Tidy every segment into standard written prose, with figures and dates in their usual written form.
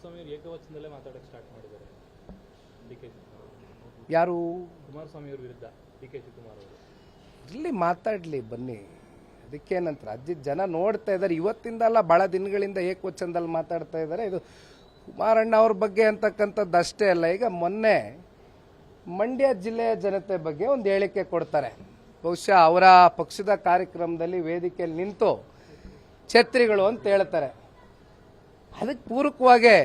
ಕುಮಾರಸ್ವಾಮಿ ಅವರು ಏಕವಚನದಲ್ಲೇ ಮಾತಾಡಕ್ಕೆ ಸ್ಟಾರ್ಟ್ ಮಾಡಿದ್ದಾರೆ. ಡಿ.ಕೆ. ಯಾರು? ಕುಮಾರಸ್ವಾಮಿ ಅವರ ವಿರುದ್ಧ ಡಿ.ಕೆ. ಶಿವಕುಮಾರ್ ಅವರು. ಇಲ್ಲಿ ಮಾತಾಡಲಿ ಬನ್ನಿ, ಅದಕ್ಕೇನಂತ ರಾಜ್ಯದ ಜನ ನೋಡ್ತಾ ಇದ್ದಾರೆ. ಇವತ್ತಿಂದಲ್ಲ, ಭಾಳ ದಿನಗಳಿಂದ ಏಕವಚನದಲ್ಲಿ ಮಾತಾಡ್ತಾ ಇದ್ದಾರೆ. ಇದು ಕುಮಾರಣ್ಣ ಅವ್ರ ಬಗ್ಗೆ ಅಂತಕ್ಕಂಥದ್ದು ಅಷ್ಟೇ ಅಲ್ಲ. ಈಗ ಮೊನ್ನೆ ಮಂಡ್ಯ ಜಿಲ್ಲೆಯ ಜನತೆ ಬಗ್ಗೆ ಒಂದು ಹೇಳಿಕೆ ಕೊಡ್ತಾರೆ. ಬಹುಶಃ ಅವರ ಪಕ್ಷದ ಕಾರ್ಯಕ್ರಮದಲ್ಲಿ ವೇದಿಕೆಯಲ್ಲಿ ನಿಂತು ಛತ್ರಿಗಳು ಅಂತ ಹೇಳ್ತಾರೆ. ಅದಕ್ಕೆ ಪೂರಕವಾಗಿ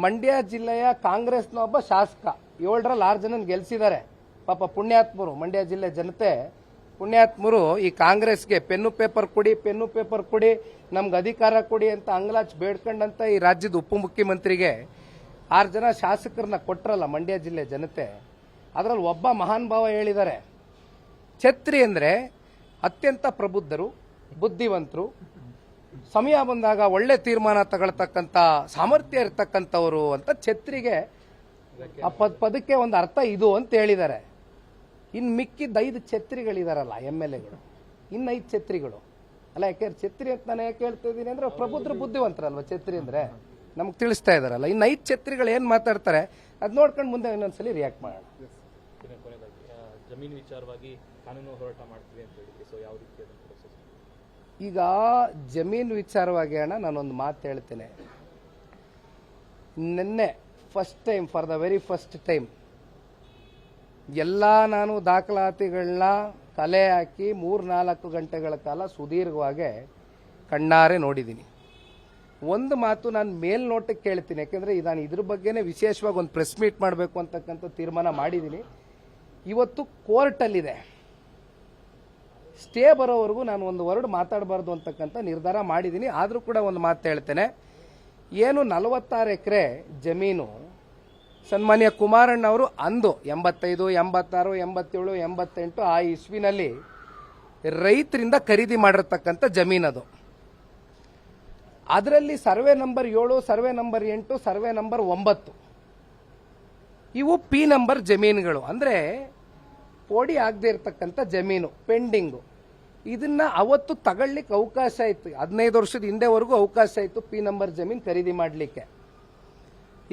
ಮಂಡ್ಯ ಜಿಲ್ಲೆಯ ಕಾಂಗ್ರೆಸ್ನ ಒಬ್ಬ ಶಾಸಕ 7ರಲ್ಲಿ 6 ಜನ ಗೆಲ್ಸಿದ್ದಾರೆ. ಪಾಪ ಪುಣ್ಯಾತ್ಮರು, ಮಂಡ್ಯ ಜಿಲ್ಲೆ ಜನತೆ ಪುಣ್ಯಾತ್ಮರು ಈ ಕಾಂಗ್ರೆಸ್ಗೆ ಪೆನ್ನು ಪೇಪರ್ ಕೊಡಿ, ನಮ್ಗೆ ಅಧಿಕಾರ ಕೊಡಿ ಅಂತ ಅಂಗ್ಲಾಚ್ ಬೇಡ್ಕೊಂಡಂತ ಈ ರಾಜ್ಯದ ಉಪಮುಖ್ಯಮಂತ್ರಿಗೆ 6 ಜನ ಶಾಸಕರನ್ನ ಕೊಟ್ರಲ್ಲ ಮಂಡ್ಯ ಜಿಲ್ಲೆ ಜನತೆ. ಅದರಲ್ಲಿ ಒಬ್ಬ ಮಹಾನ್ ಭಾವ ಹೇಳಿದ್ದಾರೆ, ಛತ್ರಿ ಅಂದ್ರೆ ಅತ್ಯಂತ ಪ್ರಬುದ್ಧರು, ಬುದ್ಧಿವಂತರು, ಸಮಯ ಬಂದಾಗ ಒಳ್ಳೆ ತೀರ್ಮಾನ ತಗೊಳ್ತಕ್ಕಂಥ ಸಾಮರ್ಥ್ಯ ಇರತಕ್ಕಂಥವರು ಅಂತ ಛತ್ರಿಗೆ ಆ ಪದಕ್ಕೆ ಒಂದು ಅರ್ಥ ಇದು ಅಂತ ಹೇಳಿದ್ದಾರೆ. ಇನ್ನು ಮಿಕ್ಕಿದ 5 ಛತ್ರಿಗಳಿದಾರಲ್ಲ MLAಗಳು, ಇನ್ನು 5 ಛತ್ರಿಗಳು ಅಲ್ಲ. ಯಾಕೆ ಛತ್ರಿ ಅಂತ ನಾನು ಯಾಕೆ ಹೇಳ್ತಾ ಇದ್ದೀನಿ ಅಂದ್ರೆ ಪ್ರಬುದ್ಧರು ಬುದ್ಧಿವಂತರಲ್ವ ಛತ್ರಿ ಅಂದ್ರೆ, ನಮ್ಗೆ ತಿಳಿಸ್ತಾ ಇದಾರಲ್ಲ. ಇನ್ನು 5 ಛತ್ರಿಗಳು ಏನ್ ಮಾತಾಡ್ತಾರೆ ಅದ್ ನೋಡ್ಕೊಂಡು ಮುಂದೆ ಇನ್ನೊಂದ್ಸಲಿ ರಿಯಾಕ್ಟ್ ಮಾಡೋಣ. ಜಮೀನು ವಿಚಾರವಾಗಿ ಕಾನೂನು ಹೋರಾಟ ಮಾಡ್ತೀವಿ ಅಂತ ಹೇಳಿದ್ವಿ. ಸೊ ಯಾವ ರೀತಿ ಈಗ ಜಮೀನು ವಿಚಾರವಾಗಿ ಅಣ್ಣ ನಾನೊಂದು ಮಾತು ಹೇಳ್ತೇನೆ. ನಿನ್ನೆ first time, for the very first time ಎಲ್ಲ ನಾನು ದಾಖಲಾತಿಗಳನ್ನ ಕಲೆ ಹಾಕಿ 3-4 ಗಂಟೆಗಳ ಕಾಲ ಸುದೀರ್ಘವಾಗಿ ಕಣ್ಣಾರೆ ನೋಡಿದ್ದೀನಿ. ಒಂದು ಮಾತು ನಾನು ಮೇಲ್ನೋಟಕ್ಕೆ ಕೇಳ್ತೀನಿ, ಯಾಕೆಂದ್ರೆ ನಾನು ಇದ್ರ ಬಗ್ಗೆನೇ ವಿಶೇಷವಾಗಿ ಒಂದು ಪ್ರೆಸ್ ಮೀಟ್ ಮಾಡಬೇಕು ಅಂತಕ್ಕಂಥ ತೀರ್ಮಾನ ಮಾಡಿದ್ದೀನಿ. ಇವತ್ತು ಕೋರ್ಟಲ್ಲಿದೆ, ಸ್ಟೇ ಬರೋವರೆಗೂ ನಾನು ಒಂದು ವರ್ಡ್ ಮಾತಾಡಬಾರ್ದು ಅಂತಕ್ಕಂಥ ನಿರ್ಧಾರ ಮಾಡಿದ್ದೀನಿ. ಆದರೂ ಕೂಡ ಒಂದು ಮಾತು ಹೇಳ್ತೇನೆ, ಏನು 46 ಎಕರೆ ಜಮೀನು ಸನ್ಮಾನ್ಯ ಕುಮಾರಣ್ಣ ಅವರು ಅಂದು 85, 86, 87, 88 ಆ ಇಸ್ವಿನಲ್ಲಿ ರೈತರಿಂದ ಖರೀದಿ ಮಾಡಿರ್ತಕ್ಕಂಥ ಜಮೀನದು. ಅದರಲ್ಲಿ survey number 7, survey number 8, survey number 9 ಇವು ಪಿ ನಂಬರ್ ಜಮೀನುಗಳು. ಅಂದ್ರೆ ಪೋಡಿ ಆಗದೆ ಇರತಕ್ಕಂಥ ಜಮೀನು ಪೆಂಡಿಂಗು. ಇದನ್ನ ಅವತ್ತು ತಗೊಳ್ಳಿಕ್ಕೆ ಅವಕಾಶ ಇತ್ತು, 15 ವರ್ಷದ ಹಿಂದೆವರೆಗೂ ಅವಕಾಶ ಇತ್ತು ಪಿ ನಂಬರ್ ಜಮೀನು ಖರೀದಿ ಮಾಡಲಿಕ್ಕೆ.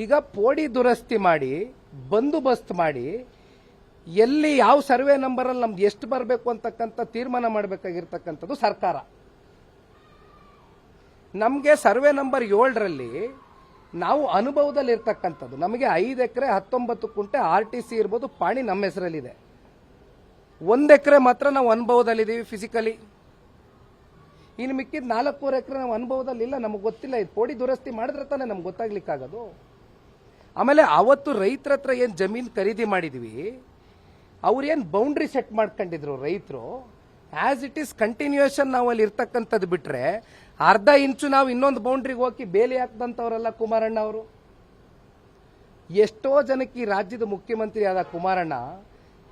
ಈಗ ಪೋಡಿ ದುರಸ್ತಿ ಮಾಡಿ ಬಂದೋಬಸ್ತ್ ಮಾಡಿ ಎಲ್ಲಿ ಯಾವ ಸರ್ವೆ ನಂಬರ್ ಅಲ್ಲಿ ನಮ್ದು ಎಷ್ಟು ಬರಬೇಕು ಅಂತಕ್ಕಂಥ ತೀರ್ಮಾನ ಮಾಡಬೇಕಾಗಿರ್ತಕ್ಕಂಥದ್ದು ಸರ್ಕಾರ. ನಮಗೆ ಸರ್ವೆ ನಂಬರ್ 7ರಲ್ಲಿ ನಾವು ಅನುಭವದಲ್ಲಿ ಇರ್ತಕ್ಕಂಥದ್ದು, ನಮಗೆ 5 ಎಕರೆ 19 ಕುಂಟೆ RTC ಇರ್ಬೋದು, ಪಾಣಿ ನಮ್ಮ ಹೆಸರಲ್ಲಿದೆ. 1 ಎಕರೆ ಮಾತ್ರ ನಾವು ಅನುಭವದಲ್ಲಿದ್ದೀವಿ ಫಿಸಿಕಲಿ. ಇನ್ನು ಮಿಕ್ಕಿದ 4.5 ಎಕರೆ ನಾವು ಅನುಭವದಲ್ಲಿ ಇಲ್ಲ, ನಮಗೆ ಗೊತ್ತಿಲ್ಲ. ಇದು ಪೋಡಿ ದುರಸ್ತಿ ಮಾಡಿದ್ರೆ ತಾನೇ ನಮ್ಗೆ ಗೊತ್ತಾಗ್ಲಿಕ್ಕಾಗೋದು. ಆಮೇಲೆ ಅವತ್ತು ರೈತರ ಹತ್ರ ಏನು ಜಮೀನು ಖರೀದಿ ಮಾಡಿದ್ವಿ, ಅವ್ರೇನು ಬೌಂಡ್ರಿ ಸೆಟ್ ಮಾಡ್ಕೊಂಡಿದ್ರು ರೈತರು, ಆಸ್ ಇಟ್ ಈಸ್ ಕಂಟಿನ್ಯೂಯೇಷನ್ ನಾವು ಅಲ್ಲಿ ಇರ್ತಕ್ಕಂಥದ್ದು ಬಿಟ್ರೆ ಅರ್ಧ ಇಂಚು ನಾವು ಇನ್ನೊಂದು ಬೌಂಡ್ರಿಗೆ ಹೋಗಿ ಬೇಲಿ ಹಾಕ್ದಂಥವ್ರಲ್ಲ ಕುಮಾರಣ್ಣ ಅವರು. ಎಷ್ಟೋ ಜನಕ್ಕೆ ಈ ರಾಜ್ಯದ ಮುಖ್ಯಮಂತ್ರಿ ಆದ ಕುಮಾರಣ್ಣ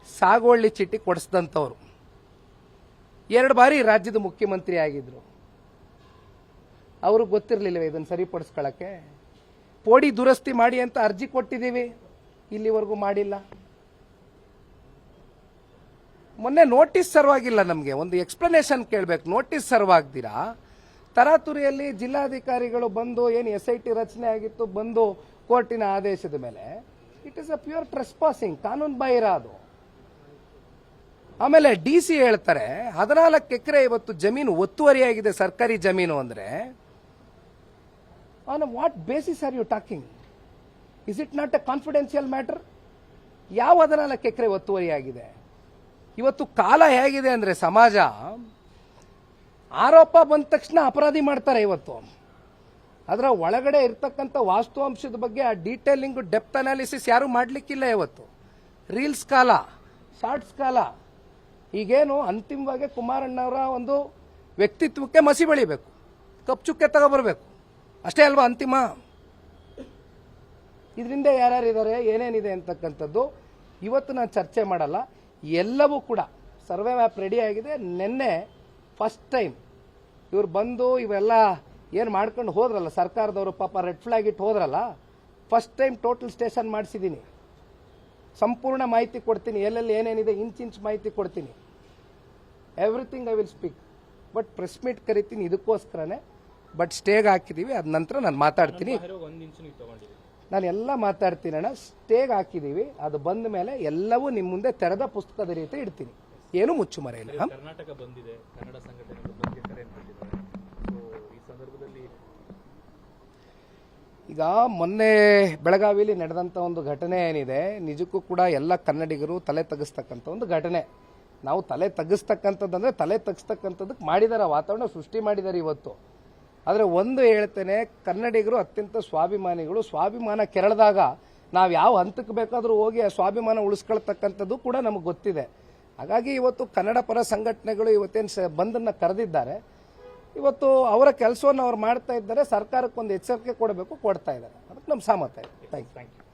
ಸಾಗುವಳಿ ಚೀಟಿ ಕೊಡಿಸಿದಂಥವ್ರು. 2 ಬಾರಿ ರಾಜ್ಯದ ಮುಖ್ಯಮಂತ್ರಿ ಆಗಿದ್ರು. ಅವ್ರಿಗೆ ಗೊತ್ತಿರಲಿಲ್ಲವೇ ಇದನ್ನು ಸರಿಪಡಿಸ್ಕೊಳ್ಳಕ್ಕೆ? ಪೋಡಿ ದುರಸ್ತಿ ಮಾಡಿ ಅಂತ ಅರ್ಜಿ ಕೊಟ್ಟಿದ್ದೀವಿ, ಇಲ್ಲಿವರೆಗೂ ಮಾಡಿಲ್ಲ. ಮೊನ್ನೆ ನೋಟಿಸ್ ಸರ್ವ್ ಆಗಿಲ್ಲ, ನಮಗೆ ಒಂದು ಎಕ್ಸ್ಪ್ಲನೇಷನ್ ಕೇಳಬೇಕು. ನೋಟಿಸ್ ಸರ್ವ್ ಆಗ್ದಿರಾ ತರಾತುರಿಯಲ್ಲಿ ಜಿಲ್ಲಾಧಿಕಾರಿಗಳು ಬಂದು ಏನು SIT ರಚನೆ ಆಗಿತ್ತು ಬಂದು ಕೋರ್ಟಿನ ಆದೇಶದ ಮೇಲೆ, ಇಟ್ ಇಸ್ ಅ ಪ್ಯೂರ್ ಟ್ರೆಸ್ಪಾಸಿಂಗ್, ಕಾನೂನು ಬಾಹಿರ ಅದು. ಆಮೇಲೆ DC ಹೇಳ್ತಾರೆ 14 ಎಕರೆ ಇವತ್ತು ಜಮೀನು ಒತ್ತುವರಿಯಾಗಿದೆ ಸರ್ಕಾರಿ ಜಮೀನು ಅಂದ್ರೆ, on what basis are you talking? Is it not a confidential matter? ಯಾವ 14 ಎಕರೆ ಒತ್ತುವರಿಯಾಗಿದೆ? ಇವತ್ತು ಕಾಲ ಹೇಗಿದೆ ಅಂದ್ರೆ ಸಮಾಜ ಆರೋಪ ಬಂದ ತಕ್ಷಣ ಅಪರಾಧಿ ಮಾಡ್ತಾರೆ. ಇವತ್ತು ಅದರ ಒಳಗಡೆ ಇರ್ತಕ್ಕಂಥ ವಾಸ್ತವಾಂಶದ ಬಗ್ಗೆ ಆ ಡೀಟೇಲಿಂಗ್ ಡೆಪ್ತ್ ಅನಾಲಿಸಿಸ್ ಯಾರು ಮಾಡ್ಲಿಕ್ಕಿಲ್ಲ. ಇವತ್ತು ರೀಲ್ಸ್ ಕಾಲ, ಶಾರ್ಟ್ಸ್ ಕಾಲ. ಈಗೇನು ಅಂತಿಮವಾಗಿ ಕುಮಾರಣ್ಣವರ ಒಂದು ವ್ಯಕ್ತಿತ್ವಕ್ಕೆ ಮಸಿ ಬೆಳಿಬೇಕು, ಕಪ್ ಚುಕ್ಕೆ ತಗೊಬರ್ಬೇಕು, ಅಷ್ಟೇ ಅಲ್ವಾ ಅಂತಿಮ? ಇದರಿಂದ ಯಾರ್ಯಾರಿದ್ದಾರೆ, ಏನೇನಿದೆ ಅಂತಕ್ಕಂಥದ್ದು ಇವತ್ತು ನಾನು ಚರ್ಚೆ ಮಾಡಲ್ಲ. ಎಲ್ಲವೂ ಕೂಡ ಸರ್ವೆ ಮ್ಯಾಪ್ ರೆಡಿ ಆಗಿದೆ. ನಿನ್ನೆ ಫಸ್ಟ್ ಟೈಮ್ ಇವ್ರು ಬಂದು ಇವೆಲ್ಲ ಏನು ಮಾಡ್ಕೊಂಡು ಹೋದ್ರಲ್ಲ ಸರ್ಕಾರದವರು, ಪಾಪ ರೆಡ್ ಫ್ಲಾಗ್ ಇಟ್ಟು ಹೋದ್ರಲ್ಲ, ಫಸ್ಟ್ ಟೈಮ್ ಟೋಟಲ್ ಸ್ಟೇಷನ್ ಮಾಡಿಸಿದ್ದೀನಿ. ಸಂಪೂರ್ಣ ಮಾಹಿತಿ ಕೊಡ್ತೀನಿ, ಎಲ್ಲೆಲ್ಲಿ ಏನೇನಿದೆ ಇಂಚ್ ಮಾಹಿತಿ ಕೊಡ್ತೀನಿ. Everything I will speak. But press meet ಕರಿತೀನಿ ಇದಕ್ಕೋಸ್ಕರನೇ. ಬಟ್ ಸ್ಟೇಗೆ ಹಾಕಿದ್ದೀವಿ. ಅದ ನಂತರ ನಾನು ಮಾತಾಡ್ತೀನಿ. ಒಂದು ಇಂಚು ನೀವು ತಗೊಂಡಿದ್ದೀವಿ. ನಾನು ಎಲ್ಲ ಮಾತಾಡ್ತೀನಿ ಅಣ್ಣ. ಸ್ಟೇಗೆ ಹಾಕಿದ್ದೀವಿ. ಅದು ಬಂದ ಮೇಲೆ ಎಲ್ಲವೂ ನಿಮ್ಮ ಮುಂದೆ ತೆರೆದ ಪುಸ್ತಕದ ರೀತಿ ಇಡ್ತೀನಿ. ಏನು ಮುಚ್ಚುಮರೆ ಇಲ್ಲ. ಕರ್ನಾಟಕ ಬಂದಿದೆ, ಕನ್ನಡ ಸಂಘಟನೆಗಳು ಬಂದಿಗೆ ಕರೆ ಕೊಟ್ಟಿದ್ದಾರೆ. ಸೊ ಈ ಸಂದರ್ಭದಲ್ಲಿ ಈಗ ಮೊನ್ನೆ ಬೆಳಗಾವಿಯಲ್ಲಿ ನಡೆದಂಥ ಒಂದು ಘಟನೆ ಏನಿದೆ, ನಿಜಕ್ಕೂ ಕೂಡ ಎಲ್ಲ ಕನ್ನಡಿಗರು ತಲೆ ತಗ್ಗಿಸ್ತಕ್ಕಂಥ ಒಂದು ಘಟನೆ. ನಾವು ತಲೆ ತಗ್ಗಿಸ್ತಕ್ಕಂಥದ್ದಂದ್ರೆ ತಲೆ ತಗ್ಗಿಸ್ತಕ್ಕಂಥದ್ದಕ್ಕೆ ಮಾಡಿದಾರೆ, ವಾತಾವರಣ ಸೃಷ್ಟಿ ಮಾಡಿದ್ದಾರೆ ಇವತ್ತು. ಆದರೆ ಒಂದು ಹೇಳ್ತೇನೆ, ಕನ್ನಡಿಗರು ಅತ್ಯಂತ ಸ್ವಾಭಿಮಾನಿಗಳು. ಸ್ವಾಭಿಮಾನ ಕೆರಳಿದಾಗ ನಾವು ಯಾವ ಹಂತಕ್ಕೆ ಬೇಕಾದರೂ ಹೋಗಿ ಆ ಸ್ವಾಭಿಮಾನ ಉಳಿಸ್ಕೊಳ್ತಕ್ಕಂಥದ್ದು ಕೂಡ ನಮಗೆ ಗೊತ್ತಿದೆ. ಹಾಗಾಗಿ ಇವತ್ತು ಕನ್ನಡ ಪರ ಸಂಘಟನೆಗಳು ಇವತ್ತೇನು ಬಂದನ್ನು ಕರೆದಿದ್ದಾರೆ. ಇವತ್ತು ಅವರ ಕೆಲಸವನ್ನು ಅವ್ರು ಮಾಡ್ತಾ ಇದ್ದಾರೆ. ಸರ್ಕಾರಕ್ಕೆ ಒಂದು ಎಚ್ಚರಿಕೆ ಕೊಡಬೇಕು, ಕೊಡ್ತಾ ಇದ್ದಾರೆ. ಅದಕ್ಕೆ ನಮ್ಮ ಸಹಮತ ಇದೆ. Thank you.